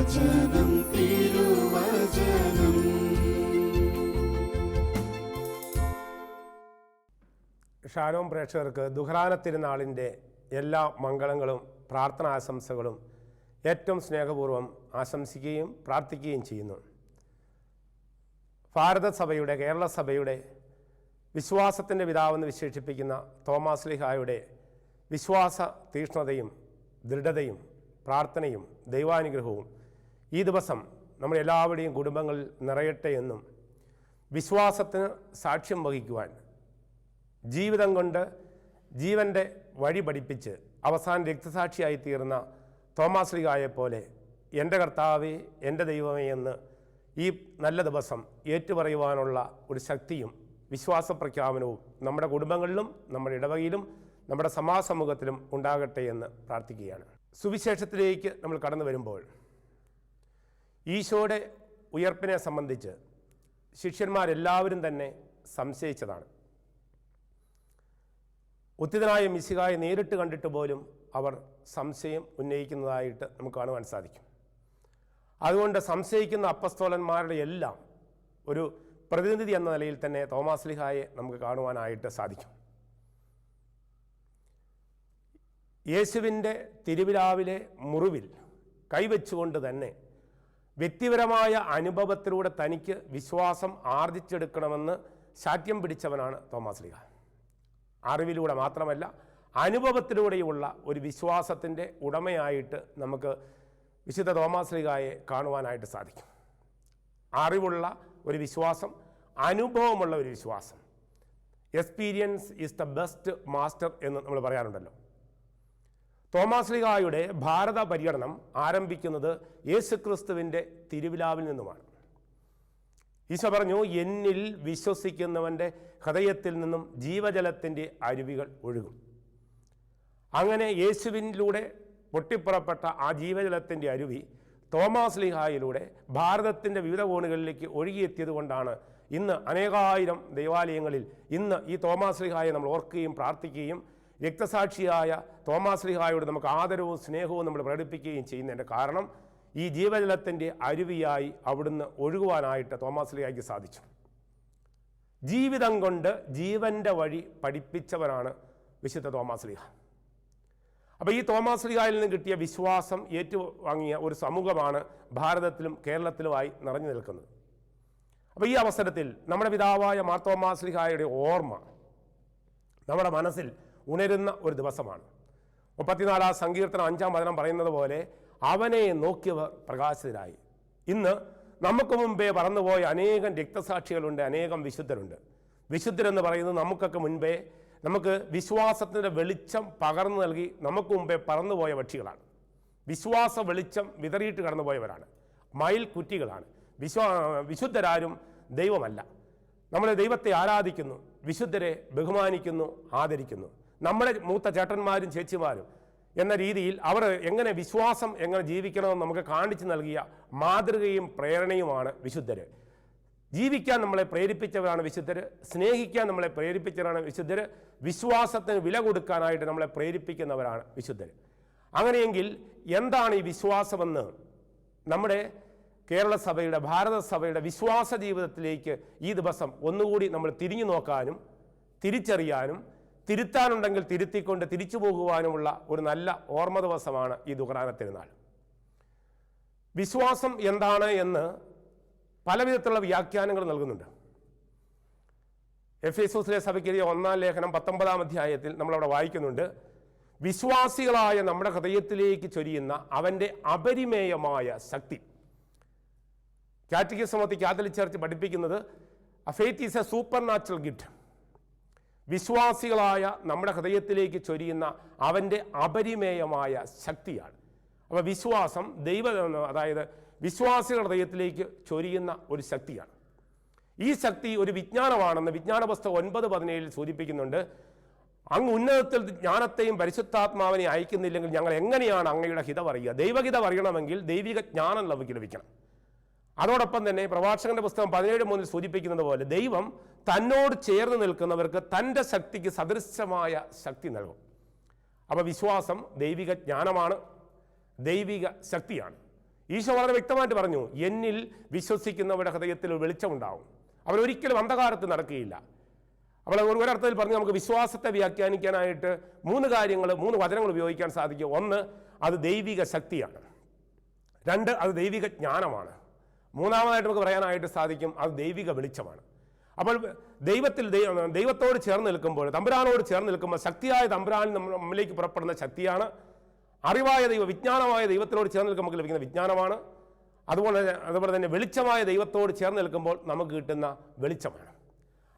തിരുവചനം തിരുവചനം. ഷാലോം പ്രേക്ഷകർക്ക് ദുഹ്റാന തിരുനാളിൻ്റെ എല്ലാ മംഗളങ്ങളും പ്രാർത്ഥനാശംസകളും ഏറ്റവും സ്നേഹപൂർവ്വം ആശംസിക്കുകയും പ്രാർത്ഥിക്കുകയും ചെയ്യുന്നു. ഭാരതസഭയുടെ കേരള സഭയുടെ വിശ്വാസത്തിൻ്റെ പിതാവെന്ന് വിശേഷിപ്പിക്കുന്ന തോമാ ശ്ലീഹായുടെ വിശ്വാസ തീക്ഷ്ണതയും ദൃഢതയും പ്രാർത്ഥനയും ദൈവാനുഗ്രഹവും ഈ ദിവസം നമ്മളെല്ലാവരുടെയും കുടുംബങ്ങളിൽ നിറയട്ടെ എന്നും വിശ്വാസത്തിന് സാക്ഷ്യം വഹിക്കുവാൻ ജീവിതം കൊണ്ട് ജീവൻ്റെ വഴി പഠിപ്പിച്ച് അവസാന രക്തസാക്ഷിയായി തീർന്ന തോമാ ശ്ലീഹായെപ്പോലെ എൻ്റെ കർത്താവേ എൻ്റെ ദൈവമേ എന്ന് ഈ നല്ല ദിവസം ഏറ്റുപറയുവാനുള്ള ഒരു ശക്തിയും വിശ്വാസപ്രഖ്യാപനവും നമ്മുടെ കുടുംബങ്ങളിലും നമ്മുടെ ഇടവകയിലും നമ്മുടെ സമാജസമൂഹത്തിലും ഉണ്ടാകട്ടെ എന്ന് പ്രാർത്ഥിക്കുകയാണ്. സുവിശേഷത്തിലേക്ക് നമ്മൾ കടന്നു വരുമ്പോൾ ഈശോയുടെ ഉയർപ്പിനെ സംബന്ധിച്ച് ശിഷ്യന്മാരെല്ലാവരും തന്നെ സംശയിച്ചതാണ്. ഉത്തിതനായ മിശിഹായെ നേരിട്ട് കണ്ടിട്ട് പോലും അവർ സംശയം ഉന്നയിക്കുന്നതായിട്ട് നമുക്ക് കാണുവാൻ സാധിക്കും. അതുകൊണ്ട് സംശയിക്കുന്ന അപ്പസ്തോലന്മാരുടെ എല്ലാം ഒരു പ്രതിനിധി എന്ന നിലയിൽ തന്നെ തോമാ ശ്ലീഹായെ നമുക്ക് കാണുവാനായിട്ട് സാധിക്കും. യേശുവിൻ്റെ തിരുവിലാവിലെ മുറിവിൽ കൈവച്ചുകൊണ്ട് തന്നെ വ്യക്തിപരമായ അനുഭവത്തിലൂടെ തനിക്ക് വിശ്വാസം ആർജിച്ചെടുക്കണമെന്ന് ശാഠ്യം പിടിച്ചവനാണ് തോമാ ശ്ലീഹാ. അറിവിലൂടെ മാത്രമല്ല അനുഭവത്തിലൂടെയുള്ള ഒരു വിശ്വാസത്തിൻ്റെ ഉടമയായിട്ട് നമുക്ക് വിശുദ്ധ തോമാ ശ്ലീഹായെ കാണുവാനായിട്ട് സാധിക്കും. അറിവുള്ള ഒരു വിശ്വാസം, അനുഭവമുള്ള ഒരു വിശ്വാസം. Experience is the best master എന്ന് നമ്മൾ പറയാറുണ്ടല്ലോ. തോമാ ശ്ലീഹായുടെ ഭാരത പര്യടനം ആരംഭിക്കുന്നത് യേശുക്രിസ്തുവിൻ്റെ തിരുവിലാവിൽ നിന്നുമാണ്. ഈശോ പറഞ്ഞു, എന്നിൽ വിശ്വസിക്കുന്നവൻ്റെ ഹൃദയത്തിൽ നിന്നും ജീവജലത്തിൻ്റെ അരുവികൾ ഒഴുകും. അങ്ങനെ യേശുവിനിലൂടെ പൊട്ടിപ്പുറപ്പെട്ട ആ ജീവജലത്തിൻ്റെ അരുവി തോമാ ശ്ലീഹായിലൂടെ ഭാരതത്തിൻ്റെ വിവിധ കോണുകളിലേക്ക് ഒഴുകിയെത്തിയത് കൊണ്ടാണ് ഇന്ന് അനേകായിരം ദേവാലയങ്ങളിൽ ഇന്ന് ഈ തോമാ ശ്ലീഹായെ നമ്മൾ ഓർക്കുകയും പ്രാർത്ഥിക്കുകയും രക്തസാക്ഷിയായ തോമാ ശ്ലീഹായോട് നമുക്ക് ആദരവും സ്നേഹവും നമ്മൾ പ്രകടിപ്പിക്കുകയും ചെയ്യുന്നതിൻ്റെ കാരണം ഈ ജീവജലത്തിൻ്റെ അരുവിയായി അവിടുന്ന് ഒഴുകുവാനായിട്ട് തോമാ ശ്ലീഹായ്ക്ക് സാധിച്ചു. ജീവിതം കൊണ്ട് ജീവൻ്റെ വഴി പഠിപ്പിച്ചവനാണ് വിശുദ്ധ തോമാ ശ്ലീഹാ. അപ്പോൾ ഈ തോമാ ശ്ലീഹായിൽ നിന്ന് കിട്ടിയ വിശ്വാസം ഏറ്റുവാങ്ങിയ ഒരു സമൂഹമാണ് ഭാരതത്തിലും കേരളത്തിലുമായി നിറഞ്ഞു നിൽക്കുന്നത്. അപ്പോൾ ഈ അവസരത്തിൽ നമ്മുടെ പിതാവായ മാർത്തോമാ ശ്ലീഹായുടെ ഓർമ്മ നമ്മുടെ മനസ്സിൽ ഉണരുന്ന ഒരു ദിവസമാണ്. 34 സങ്കീർത്തനം 5-ാം വചനം പറയുന്നത് പോലെ അവനെ നോക്കിയവർ പ്രകാശിതരായി. ഇന്ന് നമുക്ക് മുമ്പേ പറന്നുപോയ അനേകം രക്തസാക്ഷികളുണ്ട്, അനേകം വിശുദ്ധരുണ്ട്. വിശുദ്ധരെന്ന് പറയുന്നത് നമുക്കൊക്കെ മുൻപേ നമുക്ക് വിശ്വാസത്തിൻ്റെ വെളിച്ചം പകർന്നു നൽകി നമുക്ക് മുമ്പേ പറന്നുപോയ പക്ഷികളാണ്. വിശ്വാസ വെളിച്ചം വിതറിയിട്ട് കടന്നുപോയവരാണ്, മയിൽ കുറ്റികളാണ്. വിശുദ്ധരാരും ദൈവമല്ല. നമ്മൾ ദൈവത്തെ ആരാധിക്കുന്നു, വിശുദ്ധരെ ബഹുമാനിക്കുന്നു, ആദരിക്കുന്നു. നമ്മുടെ മൂത്ത ചേട്ടന്മാരും ചേച്ചിമാരും എന്ന രീതിയിൽ അവർ എങ്ങനെ വിശ്വാസം എങ്ങനെ ജീവിക്കണമെന്ന് നമുക്ക് കാണിച്ചു നൽകിയ മാതൃകയും പ്രേരണയുമാണ് വിശുദ്ധർ. ജീവിക്കാൻ നമ്മളെ പ്രേരിപ്പിച്ചവരാണ് വിശുദ്ധർ, സ്നേഹിക്കാൻ നമ്മളെ പ്രേരിപ്പിച്ചവരാണ് വിശുദ്ധർ, വിശ്വാസത്തിന് വില കൊടുക്കാനായിട്ട് നമ്മളെ പ്രേരിപ്പിക്കുന്നവരാണ് വിശുദ്ധർ. അങ്ങനെയെങ്കിൽ എന്താണ് ഈ വിശ്വാസമെന്ന് നമ്മുടെ കേരള സഭയുടെ ഭാരതസഭയുടെ വിശ്വാസ ജീവിതത്തിലേക്ക് ഈ ദിവസം ഒന്നുകൂടി നമ്മൾ തിരിഞ്ഞു നോക്കാനും തിരിച്ചറിയാനും തിരുത്താനുണ്ടെങ്കിൽ തിരുത്തിക്കൊണ്ട് തിരിച്ചു പോകുവാനുമുള്ള ഒരു നല്ല ഓർമ്മ ദിവസമാണ് ഈ ദുഹ്റാന തിരുനാൾ. വിശ്വാസം എന്താണ് എന്ന് പല വിധത്തിലുള്ള വ്യാഖ്യാനങ്ങൾ നൽകുന്നുണ്ട്. എഫേസോസിലെ സഭയ്ക്ക് എഴുതിയ 1-ാം ലേഖനം 19-ാം അധ്യായത്തിൽ നമ്മളവിടെ വായിക്കുന്നുണ്ട്, വിശ്വാസികളായ നമ്മുടെ ഹൃദയത്തിലേക്ക് ചൊരിയുന്ന അവൻ്റെ അപരിമേയമായ ശക്തി. Catechism of the Catholic Church പഠിപ്പിക്കുന്നത് faith is a supernatural gift. വിശ്വാസികളായ നമ്മുടെ ഹൃദയത്തിലേക്ക് ചൊരിയുന്ന അവൻ്റെ അപരിമേയമായ ശക്തിയാണ്. അപ്പോൾ വിശ്വാസം അതായത് വിശ്വാസികളുടെ ഹൃദയത്തിലേക്ക് ചൊരിയുന്ന ഒരു ശക്തിയാണ്. ഈ ശക്തി ഒരു വിജ്ഞാനമാണെന്ന് വിജ്ഞാന പുസ്തകം 9:17 സൂചിപ്പിക്കുന്നുണ്ട്. അങ്ങ് ഉന്നതത്തിൽ ജ്ഞാനത്തെയും പരിശുദ്ധാത്മാവിനെ അയക്കുന്നില്ലെങ്കിൽ ഞങ്ങൾ എങ്ങനെയാണ് അങ്ങയുടെ ഹിതം അറിയുക? ദൈവഹിതം അറിയണമെങ്കിൽ ദൈവിക ജ്ഞാനം നമുക്ക് ലഭിക്കണം. അതോടൊപ്പം തന്നെ പ്രഭാഷകന്റെ പുസ്തകം 17:3 സൂചിപ്പിക്കുന്നത് പോലെ ദൈവം തന്നോട് ചേർന്ന് നിൽക്കുന്നവർക്ക് തൻ്റെ ശക്തിക്ക് സദൃശമായ ശക്തി നൽകും. അപ്പോൾ വിശ്വാസം ദൈവിക ജ്ഞാനമാണ്, ദൈവിക ശക്തിയാണ്. ഈശോ വളരെ വ്യക്തമായിട്ട് പറഞ്ഞു, എന്നിൽ വിശ്വസിക്കുന്നവരുടെ ഹൃദയത്തിൽ ഒരു വെളിച്ചമുണ്ടാവും, അവരൊരിക്കലും അന്ധകാരത്ത് നടക്കുകയില്ല. അപ്പോൾ ഒരർത്ഥത്തിൽ പറഞ്ഞ് നമുക്ക് വിശ്വാസത്തെ വ്യാഖ്യാനിക്കാനായിട്ട് മൂന്ന് വചനങ്ങൾ ഉപയോഗിക്കാൻ സാധിക്കും. ഒന്ന്, അത് ദൈവിക ശക്തിയാണ്. രണ്ട്, അത് ദൈവിക ജ്ഞാനമാണ്. മൂന്നാമതായിട്ട് നമുക്ക് പറയാനായിട്ട് സാധിക്കും, അത് ദൈവിക വെളിച്ചമാണ്. അപ്പോൾ ദൈവത്തോട് ചേർന്ന് നിൽക്കുമ്പോൾ, തമ്പുരാനോട് ചേർന്ന് നിൽക്കുമ്പോൾ ശക്തിയായ തമ്പുരാൻ നമ്മളിലേക്ക് പുറപ്പെടുന്ന ശക്തിയാണ്. അറിവായ വിജ്ഞാനമായ ദൈവത്തിനോട് ചേർന്ന് നിൽക്കുമ്പോൾ നമുക്ക് ലഭിക്കുന്ന വിജ്ഞാനമാണ്. അതുപോലെ തന്നെ വെളിച്ചമായ ദൈവത്തോട് ചേർന്ന് നിൽക്കുമ്പോൾ നമുക്ക് കിട്ടുന്ന വെളിച്ചമാണ്.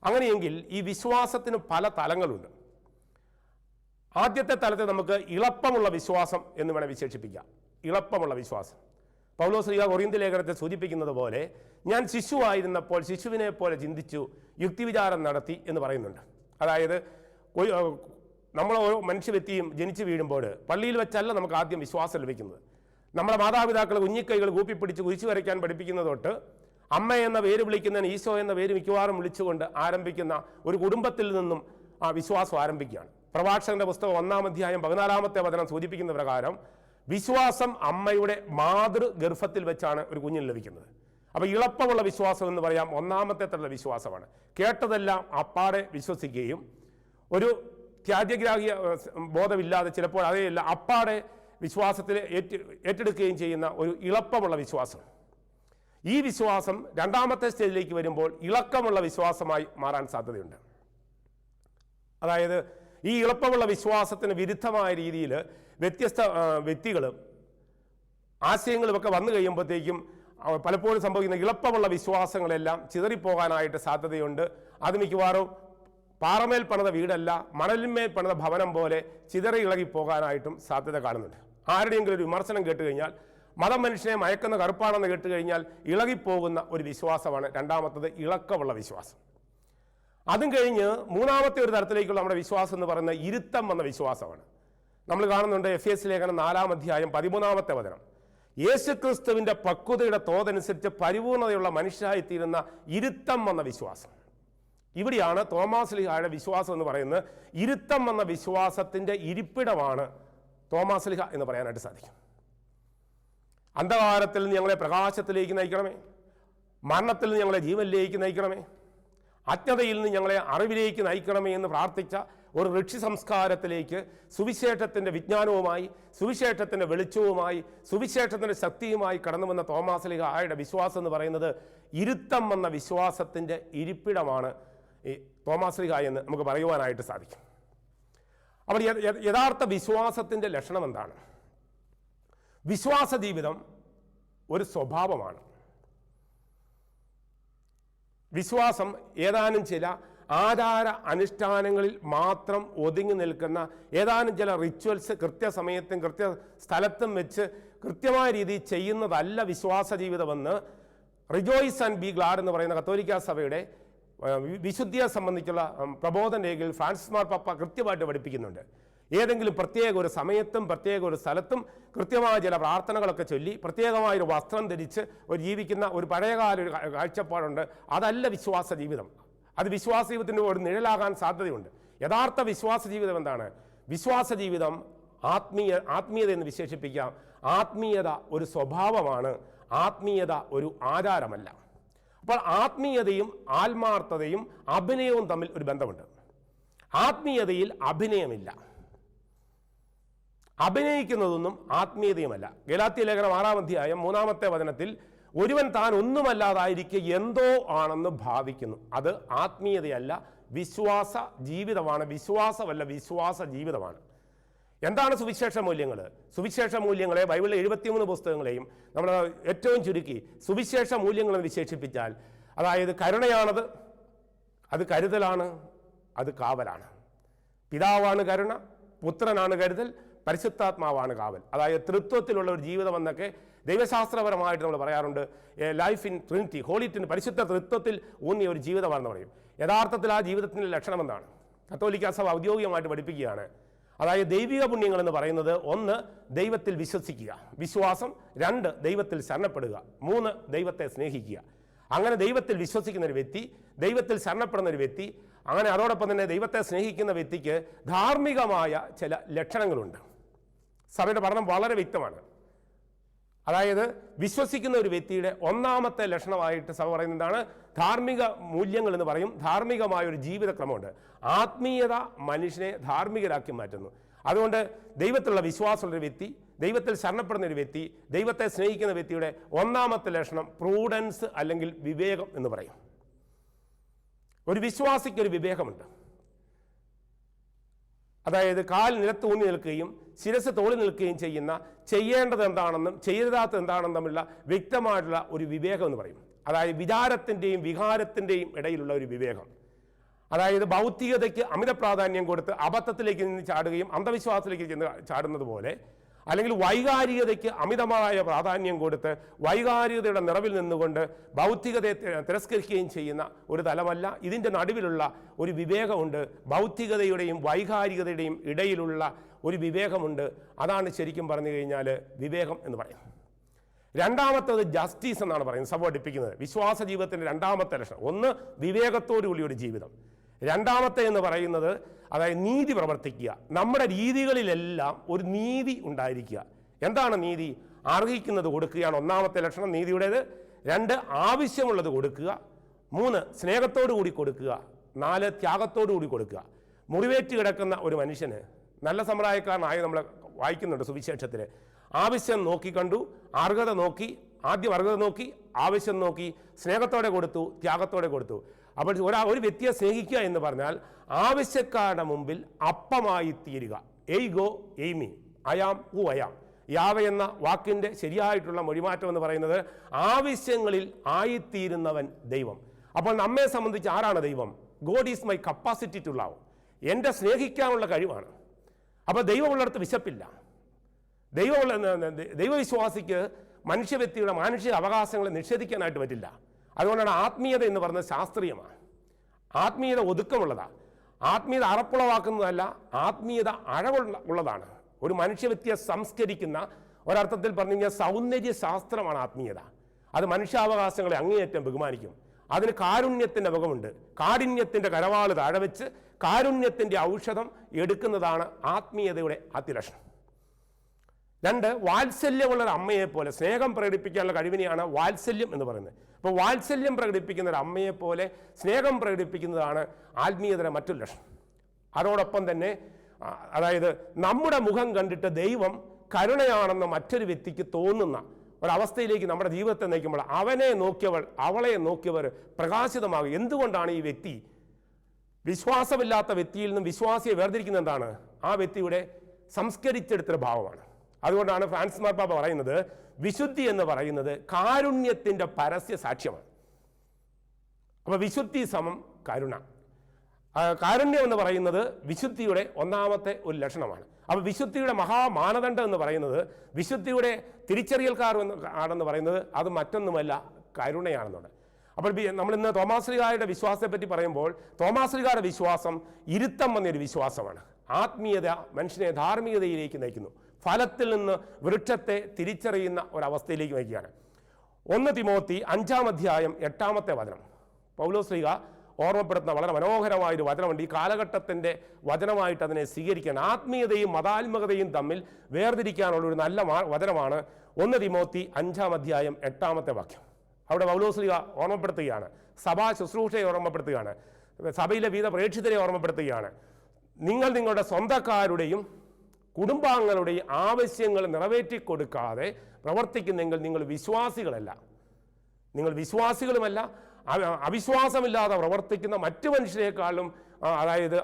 അങ്ങനെയെങ്കിൽ ഈ വിശ്വാസത്തിന് പല തലങ്ങളുണ്ട്. ആദ്യത്തെ തലത്തെ നമുക്ക് ഇളപ്പമുള്ള വിശ്വാസം എന്ന് വേണം വിശേഷിപ്പിക്കാം. ഇളപ്പമുള്ള വിശ്വാസം. പൗലോസ് ശ്ലീഹ കൊരിന്ത്യ ലേഖനത്തെ സൂചിപ്പിക്കുന്നത് പോലെ, ഞാൻ ശിശുവായിരുന്നപ്പോൾ ശിശുവിനെ പോലെ ചിന്തിച്ചു, യുക്തിവിചാരം നടത്തി എന്ന് പറയുന്നുണ്ട്. അതായത് നമ്മൾ ഓരോ മനുഷ്യ വ്യക്തിയും ജനിച്ചു വീഴുമ്പോൾ പള്ളിയിൽ വെച്ചല്ല നമുക്ക് ആദ്യം വിശ്വാസം ലഭിക്കുന്നത്. നമ്മുടെ മാതാപിതാക്കൾ കുഞ്ഞിക്കൈകൾ കൂപ്പിപ്പിടിച്ച് കുരിശു വരയ്ക്കാൻ പഠിപ്പിക്കുന്നത് തൊട്ട് അമ്മ എന്ന പേര് വിളിക്കുന്നതിന് ഈശോ എന്ന പേര് മിക്കവാറും വിളിച്ചുകൊണ്ട് ആരംഭിക്കുന്ന ഒരു കുടുംബത്തിൽ നിന്നും ആ വിശ്വാസം ആരംഭിക്കുകയാണ്. പ്രഭാഷകന്റെ പുസ്തകം 1-ാം അധ്യായം 14-ാമത്തെ വചനം സൂചിപ്പിക്കുന്ന പ്രകാരം വിശ്വാസം അമ്മയുടെ മാതൃഗർഭത്തിൽ വെച്ചാണ് ഒരു കുഞ്ഞിന് ലഭിക്കുന്നത്. അപ്പോൾ ഇളപ്പമുള്ള വിശ്വാസം എന്ന് പറയാം ഒന്നാമത്തെ തരത്തിലുള്ള വിശ്വാസമാണ്. കേട്ടതെല്ലാം അപ്പാടെ വിശ്വസിക്കുകയും ഒരു ത്യാജ്യഗ്രാഹ്യ ബോധമില്ലാതെ ചിലപ്പോൾ അതേയല്ല അപ്പാടെ വിശ്വാസത്തിൽ ഏറ്റെടുക്കുകയും ചെയ്യുന്ന ഒരു ഇളപ്പമുള്ള വിശ്വാസം. ഈ വിശ്വാസം രണ്ടാമത്തെ സ്റ്റേജിലേക്ക് വരുമ്പോൾ ഇളക്കമുള്ള വിശ്വാസമായി മാറാൻ സാധ്യതയുണ്ട്. അതായത് ഈ ഇളപ്പമുള്ള വിശ്വാസത്തിന് വിരുദ്ധമായ രീതിയിൽ വ്യത്യസ്ത വ്യക്തികളും ആശയങ്ങളും ഒക്കെ വന്നു കഴിയുമ്പോഴത്തേക്കും പലപ്പോഴും സംഭവിക്കുന്ന ഇളപ്പമുള്ള വിശ്വാസങ്ങളെല്ലാം ചിതറിപ്പോകാനായിട്ട് സാധ്യതയുണ്ട്. അത് മിക്കവാറും പാറമേൽ പണിത വീടല്ല, മണലിന്മേൽ പണിത ഭവനം പോലെ ചിതറി ഇളകിപ്പോകാനായിട്ടും സാധ്യത കാണുന്നുണ്ട്. ആരുടെയെങ്കിലും ഒരു വിമർശനം കേട്ട് കഴിഞ്ഞാൽ, മതം മനുഷ്യനെ മയക്കുന്ന കറുപ്പാണെന്ന് കേട്ട് കഴിഞ്ഞാൽ ഇളകിപ്പോകുന്ന ഒരു വിശ്വാസമാണ് രണ്ടാമത്തത് ഇളക്കമുള്ള വിശ്വാസം. അതും കഴിഞ്ഞ് മൂന്നാമത്തെ ഒരു തരത്തിലേക്കുള്ള നമ്മുടെ വിശ്വാസം എന്ന് പറയുന്നത് ഇരുത്തം വന്ന വിശ്വാസമാണ്. നമ്മൾ കാണുന്നുണ്ട് എഫേസ്യ ലേഖനം 4-ാം അധ്യായം 13-ാമത്തെ വചനം, യേശുക്രിസ്തുവിന്റെ പക്വതയുടെ തോതനുസരിച്ച് പരിപൂർണതയുള്ള മനുഷ്യരായിത്തീരുന്ന ഇരുത്തം വന്ന വിശ്വാസം. ഇവിടെയാണ് തോമാസ് ശ്ലീഹായുടെ വിശ്വാസം എന്ന് പറയുന്നത്. ഇരുത്തം വന്ന വിശ്വാസത്തിന്റെ ഇരിപ്പിടമാണ് തോമാസ് ശ്ലീഹ എന്ന് പറയാനായിട്ട് സാധിക്കും. അന്ധകാരത്തിൽ നിന്ന് ഞങ്ങളെ പ്രകാശത്തിലേക്ക് നയിക്കണമേ, മരണത്തിൽ നിന്ന് ഞങ്ങളെ ജീവനിലേക്ക് നയിക്കണമേ, അജ്ഞതയിൽ നിന്ന് ഞങ്ങളെ അറിവിലേക്ക് നയിക്കണമേ എന്ന് പ്രാർത്ഥിച്ച ഒരു ഋഷി സംസ്കാരത്തിലേക്ക് സുവിശേഷത്തിൻ്റെ വിജ്ഞാനവുമായി, സുവിശേഷത്തിൻ്റെ വെളിച്ചവുമായി, സുവിശേഷത്തിൻ്റെ ശക്തിയുമായി കടന്നു വന്ന തോമാസ് ശ്ലീഹായുടെ വിശ്വാസം എന്ന് പറയുന്നത് ഇരുത്തം വന്ന വിശ്വാസത്തിൻ്റെ ഇരിപ്പിടമാണ് ഈ തോമാസ് ശ്ലീഹ എന്ന് നമുക്ക് പറയുവാനായിട്ട് സാധിക്കും. അപ്പോൾ യഥാർത്ഥ വിശ്വാസത്തിൻ്റെ ലക്ഷണം എന്താണ്? വിശ്വാസ ജീവിതം ഒരു സ്വഭാവമാണ്. വിശ്വാസം ഏതാനും ചില ആചാര അനുഷ്ഠാനങ്ങളിൽ മാത്രം ഒതുങ്ങി നിൽക്കുന്ന ഏതാനും ചില റിച്വൽസ് കൃത്യസമയത്തും കൃത്യ സ്ഥലത്തും വെച്ച് കൃത്യമായ രീതിയിൽ ചെയ്യുന്നതല്ല വിശ്വാസ ജീവിതമെന്ന് റിജോയ്സ് ആൻഡ് ബി ഗ്ലാഡ് എന്ന് പറയുന്ന കത്തോലിക്ക സഭയുടെ വിശുദ്ധിയെ സംബന്ധിച്ചുള്ള പ്രബോധന രേഖയിൽ ഫ്രാൻസിസ് മാർപ്പാപ്പ കൃത്യമായിട്ട് പഠിപ്പിക്കുന്നുണ്ട്. ഏതെങ്കിലും പ്രത്യേക ഒരു സമയത്തും പ്രത്യേക ഒരു സ്ഥലത്തും കൃത്യമായ ചില പ്രാർത്ഥനകളൊക്കെ ചൊല്ലി പ്രത്യേകമായൊരു വസ്ത്രം ധരിച്ച് ജീവിക്കുന്ന ഒരു പഴയകാല ഒരു കാഴ്ചപ്പാടുണ്ട്. അതല്ല വിശ്വാസ ജീവിതം. അത് വിശ്വാസ ജീവിതത്തിൻ്റെ ഒരു നിഴലാകാൻ സാധ്യതയുണ്ട്. യഥാർത്ഥ വിശ്വാസ ജീവിതം എന്താണ്? വിശ്വാസ ജീവിതം ആത്മീയത എന്ന് വിശേഷിപ്പിക്കാം. ആത്മീയത ഒരു സ്വഭാവമാണ്, ആത്മീയത ഒരു ആചാരമല്ല. അപ്പോൾ ആത്മീയതയും ആത്മാർത്ഥതയും അഭിനയവും തമ്മിൽ ഒരു ബന്ധമുണ്ട്. ആത്മീയതയിൽ അഭിനയമില്ല, അഭിനയിക്കുന്നതൊന്നും ആത്മീയതയുമല്ല. ഗലാത്യ ലേഖനം 6-ാം അധ്യായം 3-ാമത്തെ വചനത്തിൽ ഒരുവൻ താൻ ഒന്നുമല്ലാതായിരിക്കെ എന്തോ ആണെന്ന് ഭാവിക്കുന്നു. അത് ആത്മീയതയല്ല, വിശ്വാസ ജീവിതമാണ്. വിശ്വാസമല്ല, വിശ്വാസ ജീവിതമാണ്. എന്താണ് സുവിശേഷ മൂല്യങ്ങൾ? സുവിശേഷ മൂല്യങ്ങളെ ബൈബിളിലെ 73 പുസ്തകങ്ങളെയും നമ്മൾ ഏറ്റവും ചുരുക്കി സുവിശേഷ മൂല്യങ്ങളെന്ന് വിശേഷിപ്പിച്ചാൽ, അതായത് കരുണയാണത്, അത് കരുതലാണ്, അത് കാവലാണ്. പിതാവാണ് കരുണ, പുത്രനാണ് കരുതൽ, പരിശുദ്ധാത്മാവാണ് കാവൽ. അതായത് തൃത്വത്തിലുള്ള ഒരു ജീവിതം എന്നൊക്കെ ദൈവശാസ്ത്രപരമായിട്ട് നമ്മൾ പറയാറുണ്ട്. Life in trinity, holy trinity, പരിശുദ്ധ തൃത്വത്തിൽ ഊന്നിയ ഒരു ജീവിതമാണെന്ന് പറയും. യഥാർത്ഥത്തിൽ ആ ജീവിതത്തിൻ്റെ ലക്ഷണം എന്താണ്? കത്തോലിക്ക സഭ ഔദ്യോഗികമായിട്ട് പഠിപ്പിക്കുകയാണ്. അതായത് ദൈവിക പുണ്യങ്ങൾ എന്ന് പറയുന്നത് 1 ദൈവത്തിൽ വിശ്വസിക്കുക, വിശ്വാസം; 2 ദൈവത്തിൽ ശരണപ്പെടുക; 3 ദൈവത്തെ സ്നേഹിക്കുക. അങ്ങനെ ദൈവത്തിൽ വിശ്വസിക്കുന്ന ഒരു വ്യക്തി, ദൈവത്തിൽ ശരണപ്പെടുന്ന ഒരു വ്യക്തി, അങ്ങനെ അതോടൊപ്പം തന്നെ ദൈവത്തെ സ്നേഹിക്കുന്ന വ്യക്തിക്ക് ധാർമ്മികമായ ചില ലക്ഷണങ്ങളുണ്ട്. സഭയുടെ പഠനം വളരെ വ്യക്തമാണ്. അതായത് വിശ്വസിക്കുന്ന ഒരു വ്യക്തിയുടെ ഒന്നാമത്തെ ലക്ഷണമായിട്ട് സഭ പറയുന്നതാണ് ധാർമ്മിക മൂല്യങ്ങൾ എന്ന് പറയും. ധാർമ്മികമായ ഒരു ജീവിതക്രമമുണ്ട്. ആത്മീയത മനുഷ്യനെ ധാർമ്മികരാക്കി മാറ്റുന്നു. അതുകൊണ്ട് ദൈവത്തിലുള്ള വിശ്വാസമുള്ളൊരു വ്യക്തി, ദൈവത്തിൽ ശരണപ്പെടുന്ന ഒരു വ്യക്തി, ദൈവത്തെ സ്നേഹിക്കുന്ന വ്യക്തിയുടെ ഒന്നാമത്തെ ലക്ഷണം പ്രൂഡൻസ് അല്ലെങ്കിൽ വിവേകം എന്ന് പറയും. ഒരു വിശ്വാസിക്ക് ഒരു വിവേകമുണ്ട്. അതായത് കാൽ നിലത്ത് ഊന്നി നിൽക്കുകയും ശിരസ് തോളി നിൽക്കുകയും ചെയ്യുന്ന, ചെയ്യേണ്ടത് എന്താണെന്നും ചെയ്യരുതാത്തത് എന്താണെന്നും തമ്മിലുള്ള വ്യക്തമായിട്ടുള്ള ഒരു വിവേകം എന്ന് പറയും. അതായത് വിചാരത്തിൻ്റെയും വികാരത്തിൻ്റെയും ഇടയിലുള്ള ഒരു വിവേകം. അതായത് ഭൗതികതയ്ക്ക് അമിത പ്രാധാന്യം കൊടുത്ത് അബദ്ധത്തിലേക്ക് നിന്ന് ചാടുകയും അന്ധവിശ്വാസത്തിലേക്ക് ചെന്ന് ചാടുന്നത് പോലെ, അല്ലെങ്കിൽ വൈകാരികതയ്ക്ക് അമിതമായ പ്രാധാന്യം കൊടുത്ത് വൈകാരികതയുടെ നിറവിൽ നിന്നുകൊണ്ട് ഭൗതികതയെ തിരസ്കരിക്കുകയും ചെയ്യുന്ന ഒരു തലമല്ല. ഇതിൻ്റെ നടുവിലുള്ള ഒരു വിവേകമുണ്ട്. ഭൗതികതയുടെയും വൈകാരികതയുടെയും ഇടയിലുള്ള ഒരു വിവേകമുണ്ട്. അതാണ് ശരിക്കും പറഞ്ഞു കഴിഞ്ഞാൽ വിവേകം എന്ന് പറയുന്നത്. രണ്ടാമത്തത് ജസ്റ്റിസ് എന്നാണ് പറയുന്നത്, സഭ പഠിപ്പിക്കുന്നത്. വിശ്വാസ ജീവിതത്തിൻ്റെ രണ്ടാമത്തെ ലക്ഷണം ഒന്ന് വിവേകത്തോടുകൂടി ഒരു ജീവിതം. രണ്ടാമത്തെ എന്ന് പറയുന്നത് അതായത് നീതി പ്രവർത്തിക്കുക. നമ്മുടെ രീതികളിലെല്ലാം ഒരു നീതി ഉണ്ടായിരിക്കുക. എന്താണ് നീതി? അർഹിക്കുന്നത് കൊടുക്കുകയാണ് ഒന്നാമത്തെ ലക്ഷണം നീതിയുടേത്. 2 ആവശ്യമുള്ളത് കൊടുക്കുക. 3 സ്നേഹത്തോടു കൂടി കൊടുക്കുക. 4 ത്യാഗത്തോടു കൂടി കൊടുക്കുക. മുറിവേറ്റ് കിടക്കുന്ന ഒരു മനുഷ്യന് നല്ല സമ്പ്രദായക്കാരനായി നമ്മൾ വായിക്കുന്നുണ്ട് സുവിശേഷത്തിൽ. ആവശ്യം നോക്കി കണ്ടു, അർഹത നോക്കി, ആദ്യം അർഹത നോക്കി, ആവശ്യം നോക്കി, സ്നേഹത്തോടെ കൊടുത്തു, ത്യാഗത്തോടെ കൊടുത്തു. അപ്പോൾ ഒരു വ്യക്തിയെ സ്നേഹിക്കുക എന്ന് പറഞ്ഞാൽ ആവശ്യക്കാരുടെ മുമ്പിൽ അപ്പമായി തീരുക. എയ്ഗോ എയ്മി, അയാം ഹു അയാം. യാവ എന്ന വാക്കിൻ്റെ ശരിയായിട്ടുള്ള മൊഴിമാറ്റം എന്ന് പറയുന്നത് ആവശ്യങ്ങളിൽ ആയിത്തീരുന്നവൻ ദൈവം. അപ്പോൾ നമ്മെ സംബന്ധിച്ച് ആരാണ് ദൈവം? God is my capacity to love. എൻ്റെ സ്നേഹിക്കാനുള്ള കഴിവാണ്. അപ്പോൾ ദൈവമുള്ളിടത്ത് വിശപ്പില്ല. ദൈവവിശ്വാസിക്ക് മനുഷ്യ വ്യക്തിയുടെ മാനുഷിക അവകാശങ്ങളെ നിഷേധിക്കാനായിട്ട് പറ്റില്ല. അതുകൊണ്ടാണ് ആത്മീയത എന്ന് പറയുന്നത് ശാസ്ത്രീയമാണ്. ആത്മീയത ഒതുക്കമുള്ളതാണ്. ആത്മീയത അറപ്പുളവാക്കുന്നതല്ല, ആത്മീയത അഴവുള്ളതാണ്. ഒരു മനുഷ്യ വ്യക്തിയെ സംസ്കരിക്കുന്ന, ഒരർത്ഥത്തിൽ പറഞ്ഞു കഴിഞ്ഞാൽ സൗന്ദര്യ ശാസ്ത്രമാണ് ആത്മീയത. അത് മനുഷ്യാവകാശങ്ങളെ അങ്ങേയറ്റം ബഹുമാനിക്കും. അതിന് കാരുണ്യത്തിൻ്റെ മുഖമുണ്ട്. കാഠിന്യത്തിൻ്റെ കരവാള് താഴെവെച്ച് കാരുണ്യത്തിൻ്റെ ഔഷധം എടുക്കുന്നതാണ് ആത്മീയതയുടെ അത്യലക്ഷണം. 2 വാത്സല്യമുള്ള ഒരു അമ്മയെ പോലെ സ്നേഹം പ്രകടിപ്പിക്കാനുള്ള കഴിവിനെയാണ് വാത്സല്യം എന്ന് പറയുന്നത്. അപ്പോൾ വാത്സല്യം പ്രകടിപ്പിക്കുന്ന ഒരു അമ്മയെ പോലെ സ്നേഹം പ്രകടിപ്പിക്കുന്നതാണ് ആത്മീയതയുടെ മറ്റൊരു ലക്ഷണം. അതോടൊപ്പം തന്നെ അതായത് നമ്മുടെ മുഖം കണ്ടിട്ട് ദൈവം കരുണയാണെന്ന് മറ്റൊരു വ്യക്തിക്ക് തോന്നുന്ന ഒരവസ്ഥയിലേക്ക് നമ്മുടെ ജീവിതത്തെ നയിക്കുമ്പോൾ അവനെ നോക്കിയവൾ അവളെ നോക്കിയവർ പ്രകാശിതമാകും. എന്തുകൊണ്ടാണ് ഈ വ്യക്തി വിശ്വാസമില്ലാത്ത വ്യക്തിയിൽ നിന്നും വിശ്വാസിയെ വേർതിരിക്കുന്നത്? എന്താണ്? ആ വ്യക്തിയുടെ സംസ്കരിച്ചെടുത്തൊരു ഭാവമാണ്. അതുകൊണ്ടാണ് ഫ്രാൻസിസ് മാർപ്പാപ്പ പറയുന്നത് വിശുദ്ധി എന്ന് പറയുന്നത് കാരുണ്യത്തിൻ്റെ പരസ്യ സാക്ഷ്യമാണ്. അപ്പോൾ വിശുദ്ധി സമം കരുണ. കാരുണ്യം എന്ന് പറയുന്നത് വിശുദ്ധിയുടെ ഒന്നാമത്തെ ഒരു ലക്ഷണമാണ്. അപ്പോൾ വിശുദ്ധിയുടെ മഹാമാനദണ്ഡം എന്ന് പറയുന്നത്, വിശുദ്ധിയുടെ തിരിച്ചറിയൽക്കാരെന്ന് പറയുന്നത് അത് മറ്റൊന്നുമല്ല, കരുണയാണെന്നുണ്ട്. അപ്പോൾ നമ്മളിന്ന് തോമാശ്ലീഹായുടെ വിശ്വാസത്തെ പറ്റി പറയുമ്പോൾ തോമാശ്ലീഹായുടെ വിശ്വാസം ഇരുത്തം വന്നൊരു വിശ്വാസമാണ്. ആത്മീയത മനുഷ്യനെ ധാർമ്മികതയിലേക്ക് നയിക്കുന്നു. ഫലത്തിൽ നിന്ന് വൃക്ഷത്തെ തിരിച്ചറിയുന്ന ഒരവസ്ഥയിലേക്ക് നയിക്കുകയാണ്. 1 തിമോത്തി 5-ാം അധ്യായം 8-ാമത്തെ വചനം പൗലോസ് ശ്ലീഹ ഓർമ്മപ്പെടുത്തുന്ന വളരെ മനോഹരമായൊരു വചനമുണ്ട്. ഈ കാലഘട്ടത്തിൻ്റെ വചനമായിട്ട് അതിനെ സ്വീകരിക്കാൻ, ആത്മീയതയും മതാത്മകതയും തമ്മിൽ വേർതിരിക്കാനുള്ളൊരു നല്ല വചനമാണ് 1 തിമോത്തി 5-ാം അധ്യായം 8-ാമത്തെ വാക്യം. അവിടെ പൗലോസ് ശ്ലീഹ ഓർമ്മപ്പെടുത്തുകയാണ്, സഭാ ശുശ്രൂഷയെ ഓർമ്മപ്പെടുത്തുകയാണ്, സഭയിലെ വിവിധ പ്രേക്ഷിതരെ ഓർമ്മപ്പെടുത്തുകയാണ്. നിങ്ങൾ നിങ്ങളുടെ സ്വന്തക്കാരുടെയും കുടുംബാംഗങ്ങളുടെയും ആവശ്യങ്ങൾ നിറവേറ്റിക്കൊടുക്കാതെ പ്രവർത്തിക്കുന്നെങ്കിൽ നിങ്ങൾ വിശ്വാസികളല്ല. നിങ്ങൾ വിശ്വാസികളുമല്ല, അവിശ്വാസമില്ലാതെ പ്രവർത്തിക്കുന്ന മറ്റു മനുഷ്യരെക്കാളും അതായത്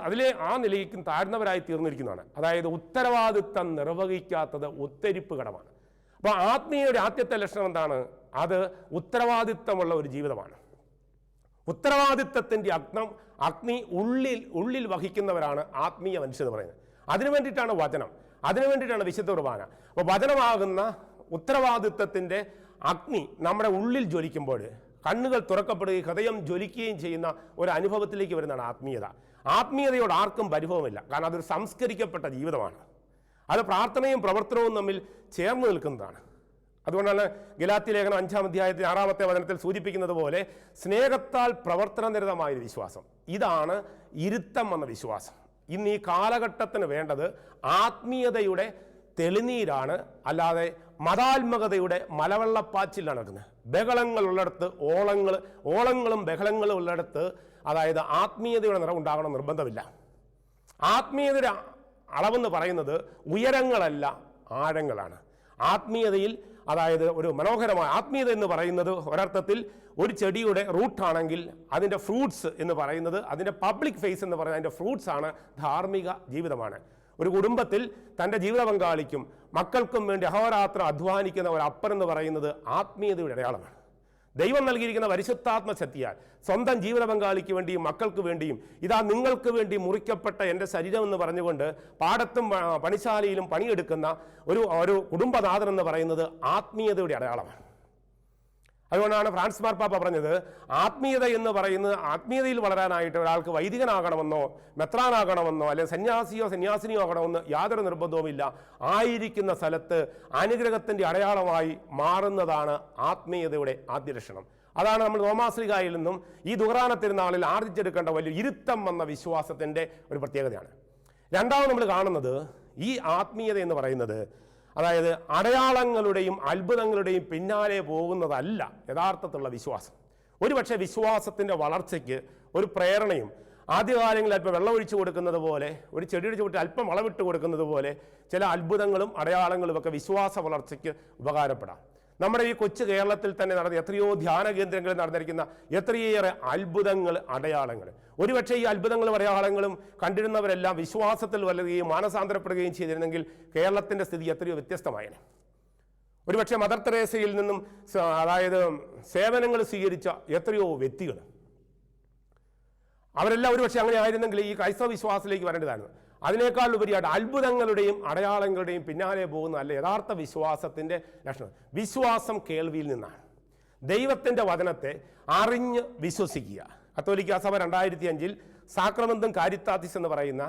അതിലെ നിലയ്ക്കും താഴ്ന്നവരായി തീർന്നിരിക്കുന്നതാണ്. അതായത് ഉത്തരവാദിത്തം നിർവഹിക്കാത്തത് ഉത്തരിപ്പ് കടമാണ്. അപ്പോൾ ആത്മീയയുടെ ആദ്യത്തെ ലക്ഷണം എന്താണ്? അത് ഉത്തരവാദിത്തമുള്ള ഒരു ജീവിതമാണ്. ഉത്തരവാദിത്തത്തിൻ്റെ അഗ്നി ഉള്ളിൽ വഹിക്കുന്നവരാണ് ആത്മീയ മനുഷ്യർ പറയുന്നത്. അതിനു വേണ്ടിയിട്ടാണ് വചനം, അതിനു വേണ്ടിയിട്ടാണ് വിശുദ്ധ കുർബാന. അപ്പോൾ വചനമാകുന്ന ഉത്തരവാദിത്തത്തിൻ്റെ അഗ്നി നമ്മുടെ ഉള്ളിൽ ജ്വലിക്കുമ്പോൾ കണ്ണുകൾ തുറക്കപ്പെടുകയും ഹൃദയം ജ്വലിക്കുകയും ചെയ്യുന്ന ഒരു അനുഭവത്തിലേക്ക് വരുന്നതാണ് ആത്മീയത. ആത്മീയതയോട് ആർക്കും പരിഭവമില്ല, കാരണം അതൊരു സംസ്കരിക്കപ്പെട്ട ജീവിതമാണ്. അത് പ്രാർത്ഥനയും പ്രവർത്തനവും തമ്മിൽ ചേർന്ന് നിൽക്കുന്നതാണ്. അതുകൊണ്ടാണ് ഗലാത്യ ലേഖനം 5-ാം അധ്യായത്തിൽ 6-ാമത്തെ വചനത്തിൽ സൂചിപ്പിക്കുന്നത് പോലെ സ്നേഹത്താൽ പ്രവർത്തനനിരതമായൊരു വിശ്വാസം. ഇതാണ് ഇരുത്തം എന്ന വിശ്വാസം. ഇന്ന് ഈ കാലഘട്ടത്തിന് വേണ്ടത് ആത്മീയതയുടെ തെളിനീരാണ്, അല്ലാതെ മതാത്മകതയുടെ മലവെള്ളപ്പാച്ചിലാണ് നടക്കുന്നത്. ബഹളങ്ങൾ ഉള്ളിടത്ത് ഓളങ്ങളും ബഹളങ്ങളും ഉള്ളിടത്ത് അതായത് ആത്മീയതയുടെ നിറം ഉണ്ടാകണം നിർബന്ധമില്ല. ആത്മീയതയുടെ അളവെന്ന് പറയുന്നത് ഉയരങ്ങളല്ല, ആഴങ്ങളാണ്. ആത്മീയതയിൽ അതായത് ഒരു മനോഹരമായ ആത്മീയത എന്ന് പറയുന്നത് ഒരർത്ഥത്തിൽ ഒരു ചെടിയുടെ റൂട്ടാണെങ്കിൽ അതിൻ്റെ ഫ്രൂട്ട്സ് എന്ന് പറയുന്നത്, അതിൻ്റെ പബ്ലിക് ഫേസ് എന്ന് പറയുന്നത് അതിൻ്റെ ഫ്രൂട്ട്സ് ആണ്, ധാർമ്മിക ജീവിതമാണ്. ഒരു കുടുംബത്തിൽ തൻ്റെ ജീവിത പങ്കാളിക്കും മക്കൾക്കും വേണ്ടി അഹോരാത്രം അധ്വാനിക്കുന്ന ഒരു അപ്പൻ എന്ന് പറയുന്നത് ആത്മീയതയുടെ അടയാളമാണ്. ദൈവം നൽകിയിരിക്കുന്ന പരിശുദ്ധാത്മ ശക്തിയാൽ സ്വന്തം ജീവിത പങ്കാളിക്ക് വേണ്ടിയും മക്കൾക്ക് വേണ്ടിയും ഇതാ നിങ്ങൾക്ക് വേണ്ടി മുറിക്കപ്പെട്ട എൻ്റെ ശരീരം എന്ന് പറഞ്ഞുകൊണ്ട് പാടത്തും പണിശാലയിലും പണിയെടുക്കുന്ന ഒരു കുടുംബനാഥൻ എന്ന് പറയുന്നത് ആത്മീയതയുടെ അടയാളമാണ്. അതുകൊണ്ടാണ് ഫ്രാൻസിസ് മാർപ്പാപ്പ പറഞ്ഞത്, ആത്മീയത എന്ന് പറയുന്നത് ആത്മീയതയിൽ വളരാനായിട്ട് ഒരാൾക്ക് വൈദികനാകണമെന്നോ മെത്രാനാകണമെന്നോ അല്ലെങ്കിൽ സന്യാസിയോ സന്യാസിനിയോ ആകണമെന്ന് യാതൊരു നിർബന്ധവുമില്ല. ആയിരിക്കുന്ന സ്ഥലത്ത് അനുഗ്രഹത്തിൻ്റെ അടയാളമായി മാറുന്നതാണ് ആത്മീയതയുടെ ആദ്യ ലക്ഷണം. അതാണ് നമ്മൾ തോമാശ്ലീഹായിൽ നിന്നും ഈ ദുഹറാന തിരുനാളിൽ ആർജിച്ചെടുക്കേണ്ട വലിയ ഇരുത്തം വന്ന വിശ്വാസത്തിൻ്റെ ഒരു പ്രത്യേകതയാണ്. രണ്ടാമത് നമ്മൾ കാണുന്നത് ഈ ആത്മീയത എന്ന് പറയുന്നത് അതായത് അടയാളങ്ങളുടെയും അത്ഭുതങ്ങളുടെയും പിന്നാലെ പോകുന്നതല്ല യഥാർത്ഥത്തിലുള്ള വിശ്വാസം. ഒരുപക്ഷെ വിശ്വാസത്തിൻ്റെ വളർച്ചയ്ക്ക് ഒരു പ്രേരണയും ആദ്യകാലങ്ങളിൽ അല്പം വെള്ളം ഒഴിച്ചു കൊടുക്കുന്നത് പോലെ, ഒരു ചെടിയുടെ ചുവട്ടിൽ അല്പം വളമിട്ട് കൊടുക്കുന്നത് പോലെ ചില അത്ഭുതങ്ങളും അടയാളങ്ങളും ഒക്കെ വിശ്വാസ വളർച്ചയ്ക്ക് ഉപകാരപ്പെടാം. നമ്മുടെ ഈ കൊച്ചു കേരളത്തിൽ തന്നെ നടന്ന എത്രയോ ധ്യാന കേന്ദ്രങ്ങളിൽ നടന്നിരിക്കുന്ന എത്രയേറെ അത്ഭുതങ്ങൾ, അടയാളങ്ങൾ, ഒരുപക്ഷെ ഈ അത്ഭുതങ്ങളും അടയാളങ്ങളും കണ്ടിരുന്നവരെല്ലാം വിശ്വാസത്തിൽ വളരുകയും മാനസാന്തരപ്പെടുകയും ചെയ്തിരുന്നെങ്കിൽ കേരളത്തിൻ്റെ സ്ഥിതി എത്രയോ വ്യത്യസ്തമായേനെ. ഒരുപക്ഷെ മദർ തെരേസയിൽ നിന്നും അതായത് സേവനങ്ങൾ സ്വീകരിച്ച എത്രയോ വ്യക്തികൾ, അവരെല്ലാം ഒരുപക്ഷെ അങ്ങനെ ആയിരുന്നെങ്കിൽ ഈ ക്രൈസ്തവ വിശ്വാസത്തിലേക്ക് വരേണ്ടതായിരുന്നു. അതിനേക്കാൾ ഉപരിയായിട്ട് അത്ഭുതങ്ങളുടെയും അടയാളങ്ങളുടെയും പിന്നാലെ പോകുന്നതല്ല യഥാർത്ഥ വിശ്വാസത്തിൻ്റെ ലക്ഷണം. വിശ്വാസം കേൾവിയിൽ നിന്നാണ്. ദൈവത്തിൻ്റെ വചനത്തെ അറിഞ്ഞ് വിശ്വസിക്കുക. കത്തോലിക്കാ സഭ 2005 സാക്രമെന്തും കാരിത്താത്തിസ് എന്ന് പറയുന്ന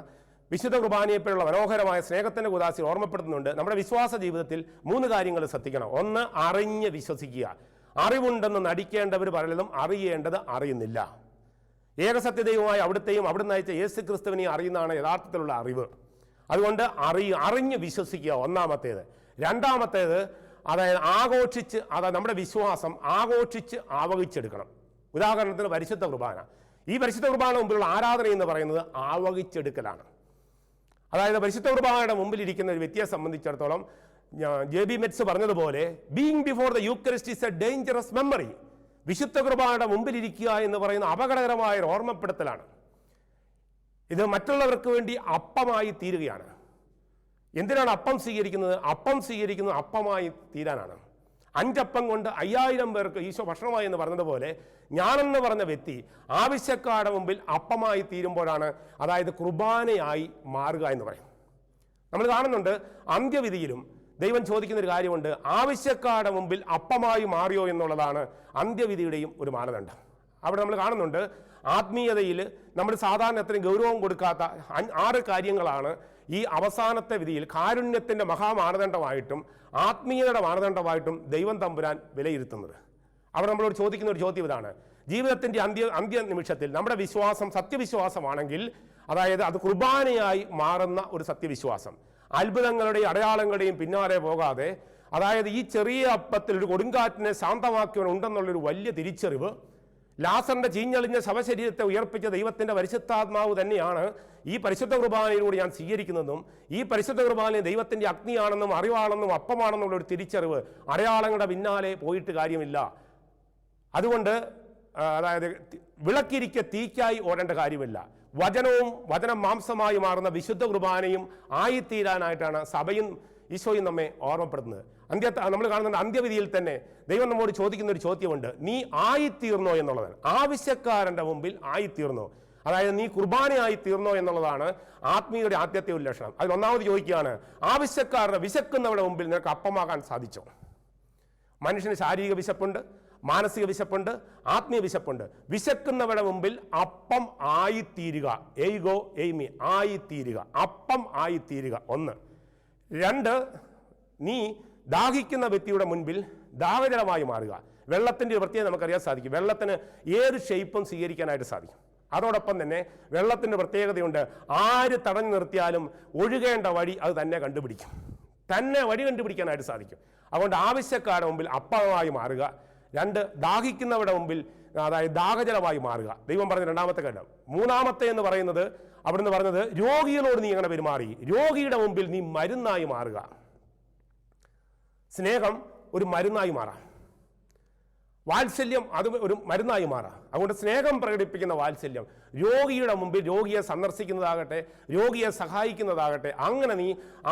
വിശുദ്ധ കുർബാനയെപ്പോലുള്ള മനോഹരമായ സ്നേഹത്തിൻ്റെ ഉദാസി ഓർമ്മപ്പെടുത്തുന്നുണ്ട്. നമ്മുടെ വിശ്വാസ ജീവിതത്തിൽ 3 കാര്യങ്ങൾ ശ്രദ്ധിക്കണം. ഒന്ന്, അറിഞ്ഞ് വിശ്വസിക്കുക. അറിവുണ്ടെന്ന് നടിക്കേണ്ടവർ പലതും അറിയേണ്ടത് അറിയുന്നില്ല. ഏകസത്യദൈവമായ അവിടുത്തെയും അവിടുന്ന് അയച്ച യേശു ക്രിസ്തുവിനെയും അറിയുന്നതാണ് യഥാർത്ഥത്തിലുള്ള അറിവ്. അതുകൊണ്ട് അറിഞ്ഞ് വിശ്വസിക്കുക, ഒന്നാമത്തേത്. രണ്ടാമത്തേത് അതായത് ആഘോഷിച്ച്, അതായത് നമ്മുടെ വിശ്വാസം ആഘോഷിച്ച് ആവഹിച്ചെടുക്കണം. ഉദാഹരണത്തിന് പരിശുദ്ധ കുർബാന. ഈ പരിശുദ്ധ കുർബാന മുമ്പിലുള്ള ആരാധന എന്ന് പറയുന്നത് ആവഹിച്ചെടുക്കലാണ്. അതായത് പരിശുദ്ധ കുർബാനയുടെ മുമ്പിലിരിക്കുന്ന ഒരു വ്യക്തിയെ സംബന്ധിച്ചിടത്തോളം JB മെറ്റ്സ് പറഞ്ഞതുപോലെ, being before the Eucharist is A dangerous memory. വിശുദ്ധ കുർബാനയുടെ മുമ്പിലിരിക്കുക എന്ന് പറയുന്ന അപകടകരമായ ഒരു ഓർമ്മപ്പെടുത്തലാണ്. ഇത് മറ്റുള്ളവർക്ക് വേണ്ടി അപ്പമായി തീരുകയാണ്. എന്തിനാണ് അപ്പം സ്വീകരിക്കുന്നത്? അപ്പം സ്വീകരിക്കുന്നത് അപ്പമായി തീരാനാണ്. 5 അപ്പം കൊണ്ട് 5000 പേർക്ക് ഈശോ ഭക്ഷണമായി എന്ന് പറഞ്ഞതുപോലെ ഞാനെന്ന് പറഞ്ഞ വ്യക്തി ആവശ്യക്കാരുടെ മുമ്പിൽ അപ്പമായി തീരുമ്പോഴാണ് അതായത് കുർബാനയായി മാറുക എന്ന് പറയും. നമ്മൾ കാണുന്നുണ്ട് അന്ത്യവിധിയിലും ദൈവം ചോദിക്കുന്ന ഒരു കാര്യമുണ്ട്. ആവശ്യക്കാരുടെ മുമ്പിൽ അപ്പമായി മാറിയോ എന്നുള്ളതാണ് അന്ത്യവിധിയുടെയും ഒരു മാനദണ്ഡം. അവിടെ നമ്മൾ കാണുന്നുണ്ട് ആത്മീയതയിൽ നമ്മൾ സാധാരണ അത്രയും ഗൗരവം കൊടുക്കാത്ത 6 കാര്യങ്ങളാണ് ഈ അവസാനത്തെ വിധിയിൽ കാരുണ്യത്തിൻ്റെ മഹാമാനദണ്ഡമായിട്ടും ആത്മീയതയുടെ മാനദണ്ഡമായിട്ടും ദൈവം തമ്പുരാൻ വിലയിരുത്തുന്നത്. അവിടെ നമ്മളോട് ചോദിക്കുന്ന ഒരു ചോദ്യം ഇതാണ്: ജീവിതത്തിൻ്റെ അന്ത്യ നിമിഷത്തിൽ നമ്മുടെ വിശ്വാസം സത്യവിശ്വാസമാണെങ്കിൽ, അതായത് അത് കുർബാനയായി മാറുന്ന ഒരു സത്യവിശ്വാസം, അത്ഭുതങ്ങളുടെയും അടയാളങ്ങളുടെയും പിന്നാലെ പോകാതെ, അതായത് ഈ ചെറിയ അപ്പത്തിൽ ഒരു കൊടുങ്കാറ്റിനെ ശാന്തമാക്കിയവനുണ്ടെന്നുള്ളൊരു വലിയ തിരിച്ചറിവ്, ലാസറിന്റെ ചീഞ്ഞളിഞ്ഞ ശവശരീരത്തെ ഉയർപ്പിച്ച ദൈവത്തിന്റെ പരിശുദ്ധാത്മാവ് തന്നെയാണ് ഈ പരിശുദ്ധ കുർബാനയിലൂടെ ഞാൻ സ്വീകരിക്കുന്നതും, ഈ പരിശുദ്ധ കുർബാന ദൈവത്തിന്റെ അഗ്നിയാണെന്നും അറിവാണെന്നും അപ്പമാണെന്നുള്ള ഒരു തിരിച്ചറിവ് അടയാളങ്ങളുടെ പിന്നാലെ പോയിട്ട് കാര്യമില്ല. അതുകൊണ്ട് അതായത് വിളക്കിരിക്കെ തീക്കായി ഓടേണ്ട കാര്യമില്ല. വചനം മാംസമായി മാറുന്ന വിശുദ്ധ കുർബാനയും ആയിത്തീരാനായിട്ടാണ് സഭയും ഈശോയും നമ്മെ ഓർമ്മപ്പെടുത്തുന്നത്. നമ്മൾ കാണുന്നുണ്ട് അന്ത്യവിധിയിൽ തന്നെ ദൈവം നമ്മോട് ചോദിക്കുന്ന ഒരു ചോദ്യമുണ്ട്: നീ ആയിത്തീർന്നോ എന്നുള്ളതാണ്. ആവശ്യക്കാരൻ്റെ മുമ്പിൽ ആയിത്തീർന്നോ, അതായത് നീ കുർബാനയായി തീർന്നോ എന്നുള്ളതാണ് ആത്മീയയുടെ ആദ്യത്തെ ഒരു ലക്ഷണം. അതിൽ ഒന്നാമത് ചോദിക്കുകയാണ്, ആവശ്യക്കാരുടെ വിശക്കുന്നവരുടെ മുമ്പിൽ നിനക്ക് അപ്പമാകാൻ സാധിച്ചോ? മനുഷ്യന് ശാരീരിക വിശപ്പുണ്ട്, മാനസിക വിശപ്പുണ്ട്, ആത്മീയ വിശപ്പുണ്ട്. വിശക്കുന്നവരുടെ മുമ്പിൽ അപ്പം ആയിത്തീരുക, എയ്ഗോ എയ്മി, ആയിത്തീരുക, അപ്പം ആയിത്തീരുക. 1. 2, നീ ദാഹിക്കുന്ന വ്യക്തിയുടെ മുൻപിൽ ദാഹജലമായി മാറുക. വെള്ളത്തിൻ്റെ പ്രത്യേകത നമുക്കറിയാൻ സാധിക്കും. വെള്ളത്തിന് ഏത് ഷേപ്പും സ്വീകരിക്കാനായിട്ട് സാധിക്കും. അതോടൊപ്പം തന്നെ വെള്ളത്തിൻ്റെ പ്രത്യേകതയുണ്ട്, ആര് തടഞ്ഞു നിർത്തിയാലും ഒഴുകേണ്ട വഴി അത് തന്നെ കണ്ടുപിടിക്കും. തന്നെ വഴി കണ്ടുപിടിക്കാനായിട്ട് സാധിക്കും. അതുകൊണ്ട് ആവശ്യക്കാരുടെ മുമ്പിൽ അപ്പമായി മാറുക. 2, ദാഹിക്കുന്നവരുടെ മുമ്പിൽ അതായത് ദാഹജലമായി മാറുക. ദൈവം പറഞ്ഞ 2ാമത്തെ കാര്യം. 3ാമത്തെ എന്ന് പറയുന്നത് അവിടുന്ന് പറഞ്ഞത് രോഗികളോട് നീ എങ്ങനെ പെരുമാറി, രോഗിയുടെ മുമ്പിൽ നീ മരുന്നായി മാറുക. സ്നേഹം ഒരു മരുന്നായി മാറാം, വാത്സല്യം അത് ഒരു മരുന്നായി മാറാം. അതുകൊണ്ട് സ്നേഹം പ്രകടിപ്പിക്കുന്ന വാത്സല്യം രോഗിയുടെ മുമ്പിൽ രോഗിയെ സന്ദർശിക്കുന്നതാകട്ടെ, രോഗിയെ സഹായിക്കുന്നതാകട്ടെ, അങ്ങനെ നീ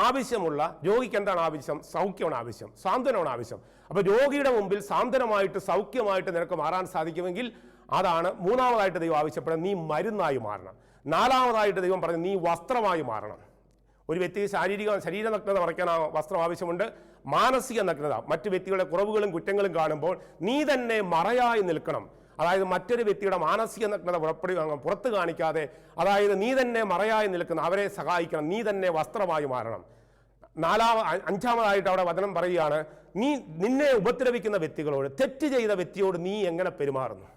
ആവശ്യമുള്ള രോഗിക്ക് എന്താണ് ആവശ്യം? സൗഖ്യമാണ് ആവശ്യം, സാന്ത്വനമാണ് ആവശ്യം. അപ്പോൾ രോഗിയുടെ മുമ്പിൽ സാന്ത്വനമായിട്ട് സൗഖ്യമായിട്ട് നിനക്ക് മാറാൻ സാധിക്കുമെങ്കിൽ അതാണ് 3ാമതായിട്ട് ദൈവം ആവശ്യപ്പെടുന്നത്. നീ മരുന്നായി മാറണം. 4ാമതായിട്ട് ദൈവം പറഞ്ഞു നീ വസ്ത്രമായി മാറണം. ഒരു വ്യക്തി ശരീര നഗ്നത മറയ്ക്കാൻ വസ്ത്രം ആവശ്യമുണ്ട്. മാനസിക നഗ്നത, മറ്റു വ്യക്തികളുടെ കുറവുകളും കുറ്റങ്ങളും കാണുമ്പോൾ നീ തന്നെ മറയായി നിൽക്കണം. അതായത് മറ്റൊരു വ്യക്തിയുടെ മാനസിക നഗ്നത പുറത്ത് കാണിക്കാതെ, അതായത് നീ തന്നെ മറയായി നിൽക്കണം, അവരെ സഹായിക്കണം, നീ തന്നെ വസ്ത്രമായി മാറണം. 5ാമതായിട്ട് അവിടെ വചനം പറയുകയാണ് നിന്നെ ഉപദ്രവിക്കുന്ന വ്യക്തികളോട്, തെറ്റ് ചെയ്ത വ്യക്തിയോട് നീ എങ്ങനെ പെരുമാറുന്നു.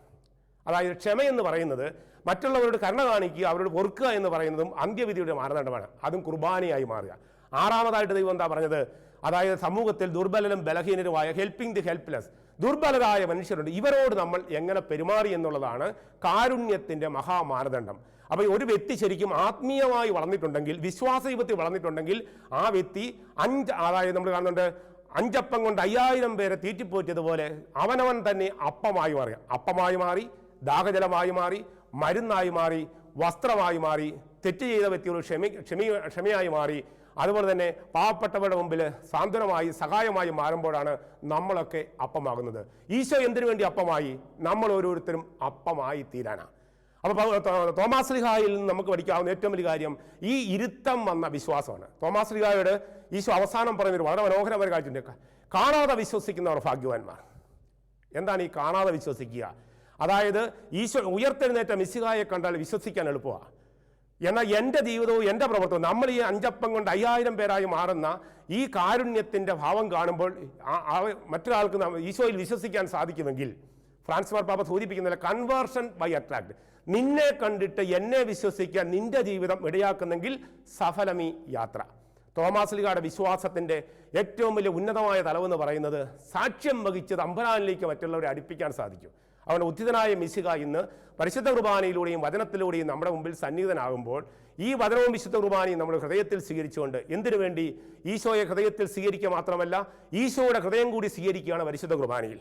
അതായത് ക്ഷമയെന്ന് പറയുന്നത് മറ്റുള്ളവരോട് കരുണ കാണിക്കുക, അവരോട് പൊറുക്കുക എന്ന് പറയുന്നതും അന്ത്യവിധിയുടെ മാനദണ്ഡമാണ്. അതും കുർബാനയായി മാറുക. 6ാമതായിട്ട് ദൈവം എന്താ പറഞ്ഞത്? അതായത് സമൂഹത്തിൽ ദുർബലരും ബലഹീനരുമായ ഹെൽപ്പിംഗ് ദി ഹെൽപ്ലെസ്, ദുർബലരായ മനുഷ്യരുണ്ട്, ഇവരോട് നമ്മൾ എങ്ങനെ പെരുമാറി എന്നുള്ളതാണ് കാരുണ്യത്തിൻ്റെ മഹാമാനദണ്ഡം. അപ്പോൾ ഒരു വ്യക്തി ശരിക്കും ആത്മീയമായി വളർന്നിട്ടുണ്ടെങ്കിൽ, വിശ്വാസ ജീവിതത്തിൽ വളർന്നിട്ടുണ്ടെങ്കിൽ ആ വ്യക്തി അതായത് നമ്മൾ കാണുന്നുണ്ട് 5 അപ്പം കൊണ്ട് 5000 പേരെ തീറ്റിപ്പോറ്റിയതുപോലെ അവനവൻ തന്നെ അപ്പമായി മാറി, അപ്പമായി മാറി, ദാഹജലമായി മാറി, മരുന്നായി മാറി, വസ്ത്രമായി മാറി, തെറ്റ് ചെയ്ത വ്യക്തിയോട് ക്ഷമയായി മാറി, അതുപോലെ തന്നെ പാവപ്പെട്ടവരുടെ മുമ്പിൽ സാന്ത്വനമായി സഹായമായി മാറുമ്പോഴാണ് നമ്മളൊക്കെ അപ്പമാകുന്നത്. ഈശോ എന്തിനു വേണ്ടി അപ്പമായി? നമ്മൾ ഓരോരുത്തരും അപ്പമായി തീരാനാണ്. അപ്പോൾ തോമാസ് ശ്ലീഹായിൽ നിന്ന് നമുക്ക് പഠിക്കാവുന്ന ഏറ്റവും വലിയ കാര്യം ഈ ഇരുത്തം വന്ന വിശ്വാസമാണ്. തോമാസ് ശ്ലീഹായോട് ഈശോ അവസാനം പറയുന്നൊരു വളരെ മനോഹരമായ കാഴ്ചയുണ്ട്. കാണാതെ വിശ്വസിക്കുന്നവർ ഭാഗ്യവാന്മാർ. എന്താണ് ഈ കാണാതെ വിശ്വസിക്കുക? അതായത് ഈശോ ഉയർത്തെഴുന്നേറ്റ മിശിഹായെ കണ്ടാൽ വിശ്വസിക്കാൻ എളുപ്പമാണ്. എന്നാൽ എൻ്റെ ജീവിതവും എൻ്റെ പ്രവർത്തനവും, നമ്മൾ ഈ 5 അപ്പം കൊണ്ട് 5000 പേരായി മാറുന്ന ഈ കാരുണ്യത്തിൻ്റെ ഭാവം കാണുമ്പോൾ മറ്റൊരാൾക്ക് ഈശോയിൽ വിശ്വസിക്കാൻ സാധിക്കുമെങ്കിൽ, ഫ്രാൻസിസ് മാർപ്പാപ്പ സൂചിപ്പിക്കുന്നില്ല, കൺവേർഷൻ ബൈ അട്രാക്ട്. നിന്നെ കണ്ടിട്ട് എന്നെ വിശ്വസിക്കാൻ നിന്റെ ജീവിതം ഇടയാക്കുന്നെങ്കിൽ സഫലമീ യാത്ര. തോമാസ് ശ്ലീഹായുടെ വിശ്വാസത്തിൻ്റെ ഏറ്റവും വലിയ ഉന്നതമായ തലവെന്ന് പറയുന്നത് സാക്ഷ്യം വഹിച്ച് തമ്പുരാനിലേക്ക് മറ്റുള്ളവരെ അടുപ്പിക്കാൻ സാധിക്കും. അവൻ ഉദ്ധിതനായ മിശിഹ ഇന്ന് പരിശുദ്ധ കുർബാനയിലൂടെയും വചനത്തിലൂടെയും നമ്മുടെ മുമ്പിൽ സന്നിഹിതനാകുമ്പോൾ ഈ വചനവും വിശുദ്ധ കുർബാനയും നമ്മൾ ഹൃദയത്തിൽ സ്വീകരിച്ചുകൊണ്ട്, എന്തിനു വേണ്ടി? ഈശോയെ ഹൃദയത്തിൽ സ്വീകരിക്കുക മാത്രമല്ല, ഈശോയുടെ ഹൃദയം കൂടി സ്വീകരിക്കുകയാണ് പരിശുദ്ധ കുർബാനയിൽ.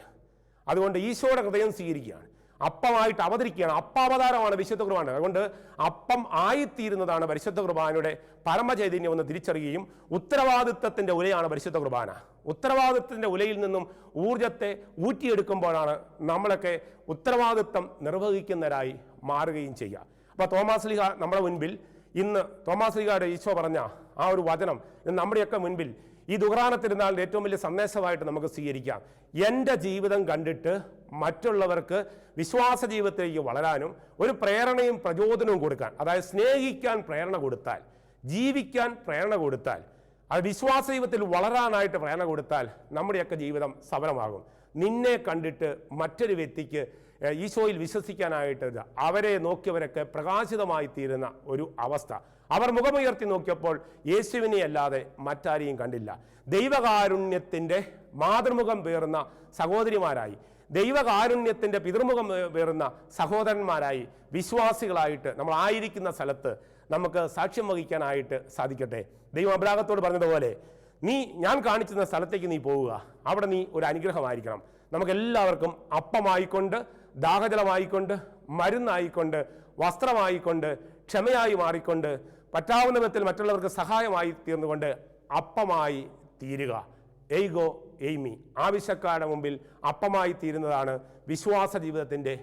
അതുകൊണ്ട് ഈശോയുടെ ഹൃദയം സ്വീകരിക്കുകയാണ്, അപ്പമായിട്ട് അവതരിക്കുകയാണ്. അപ്പാവതാരമാണ് വിശുദ്ധ കുർബാന. അതുകൊണ്ട് അപ്പം ആയിത്തീരുന്നതാണ് പരിശുദ്ധ കുർബാനയുടെ പരമചൈതന്യം എന്ന് തിരിച്ചറിയുകയും, ഉത്തരവാദിത്വത്തിൻ്റെ ഉലയാണ് പരിശുദ്ധ കുർബാന. ഉത്തരവാദിത്വത്തിൻ്റെ ഉലയിൽ നിന്നും ഊർജത്തെ ഊറ്റിയെടുക്കുമ്പോഴാണ് നമ്മളൊക്കെ ഉത്തരവാദിത്വം നിർവഹിക്കുന്നവരായി മാറുകയും ചെയ്യുക. അപ്പോൾ തോമാസ് ശ്ലീഹ നമ്മുടെ മുൻപിൽ ഇന്ന്, തോമാസ് ശ്ലീഹയുടെ ഈശോ പറഞ്ഞ ആ ഒരു വചനം നമ്മുടെയൊക്കെ മുൻപിൽ ഈ ദുഃഖാന തിരുനാളിൻ്റെ ഏറ്റവും വലിയ സന്ദേശമായിട്ട് നമുക്ക് സ്വീകരിക്കാം. എൻ്റെ ജീവിതം കണ്ടിട്ട് മറ്റുള്ളവർക്ക് വിശ്വാസ ജീവിതത്തിലേക്ക് വളരാനും ഒരു പ്രേരണയും പ്രചോദനവും കൊടുക്കാൻ, അതായത് സ്നേഹിക്കാൻ പ്രേരണ കൊടുത്താൽ, ജീവിക്കാൻ പ്രേരണ കൊടുത്താൽ, അത് വിശ്വാസ ജീവിതത്തിൽ വളരാനായിട്ട് പ്രേരണ കൊടുത്താൽ നമ്മുടെയൊക്കെ ജീവിതം സഫലമാകും. നിന്നെ കണ്ടിട്ട് മറ്റൊരു വ്യക്തിക്ക് ഈശോയിൽ വിശ്വസിക്കാനായിട്ട് അവരെ നോക്കിയവരൊക്കെ പ്രകാശിതമായി തീരുന്ന ഒരു അവസ്ഥ. അവർ മുഖമുയർത്തി നോക്കിയപ്പോൾ യേശുവിനെ അല്ലാതെ മറ്റാരെയും കണ്ടില്ല. ദൈവകാരുണ്യത്തിൻ്റെ മാതൃമുഖം പേറുന്ന സഹോദരിമാരായി, ദൈവകാരുണ്യത്തിൻ്റെ പിതൃമുഖം പേറുന്ന സഹോദരന്മാരായി, വിശ്വാസികളായിട്ട് നമ്മൾ ആയിരിക്കുന്ന സ്ഥലത്ത് നമുക്ക് സാക്ഷ്യം വഹിക്കാനായിട്ട് സാധിക്കട്ടെ. ദൈവം അബ്രാഹത്തോട് പറഞ്ഞതുപോലെ, ഞാൻ കാണിച്ചിരുന്ന സ്ഥലത്തേക്ക് നീ പോവുക, അവിടെ നീ ഒരു അനുഗ്രഹമായിരിക്കണം. നമുക്കെല്ലാവർക്കും അപ്പമായിക്കൊണ്ട്, ദാഹജലമായിക്കൊണ്ട്, മരുന്നായിക്കൊണ്ട്, വസ്ത്രമായിക്കൊണ്ട്, ക്ഷമയായി മാറിക്കൊണ്ട്, പറ്റാവുന്ന വിധത്തിൽ മറ്റുള്ളവർക്ക് സഹായമായി തീർന്നുകൊണ്ട് അപ്പമായി തീരുക. എയ്ഗോ എയ്മി, ആവശ്യക്കാരുടെ മുമ്പിൽ അപ്പമായി തീരുന്നതാണ് വിശ്വാസ ജീവിതത്തിൻ്റെ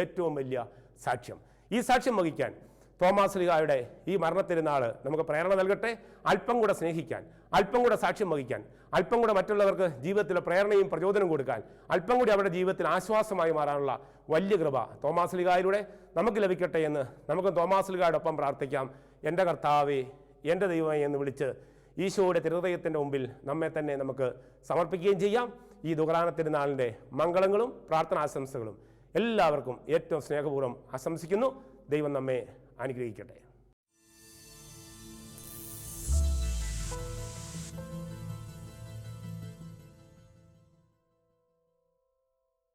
ഏറ്റവും വലിയ സാക്ഷ്യം. ഈ സാക്ഷ്യം വഹിക്കാൻ തോമാസ് ശ്ലീഹായുടെ ഈ മരണത്തിരുന്നാൾ നമുക്ക് പ്രേരണ നൽകട്ടെ. അല്പം കൂടെ സ്നേഹിക്കാൻ, അല്പം കൂടെ സാക്ഷ്യം വഹിക്കാൻ, അല്പം കൂടെ മറ്റുള്ളവർക്ക് ജീവിതത്തിൽ പ്രേരണയും പ്രചോദനവും കൊടുക്കാൻ, അല്പം കൂടി അവരുടെ ജീവിതത്തിൽ ആശ്വാസമായി മാറാനുള്ള വലിയ കൃപ തോമാസ് ശ്ലീഹായിലൂടെ നമുക്ക് ലഭിക്കട്ടെ എന്ന് നമുക്ക് തോമാസ് ശ്ലീഹായുടെ ഒപ്പം പ്രാർത്ഥിക്കാം. എൻ്റെ കർത്താവേ, എൻ്റെ ദൈവമേ എന്ന് വിളിച്ച് ഈശോയുടെ തിരുഹൃദയത്തിൻ്റെ മുമ്പിൽ നമ്മെ തന്നെ നമുക്ക് സമർപ്പിക്കുകയും ചെയ്യാം. ഈ ദുഃഖാന തിരുനാളിൻ്റെ മംഗളങ്ങളും പ്രാർത്ഥനാശംസകളും എല്ലാവർക്കും ഏറ്റവും സ്നേഹപൂർവ്വം ആശംസിക്കുന്നു. ദൈവം നമ്മെ അനുഗ്രഹിക്കട്ടെ.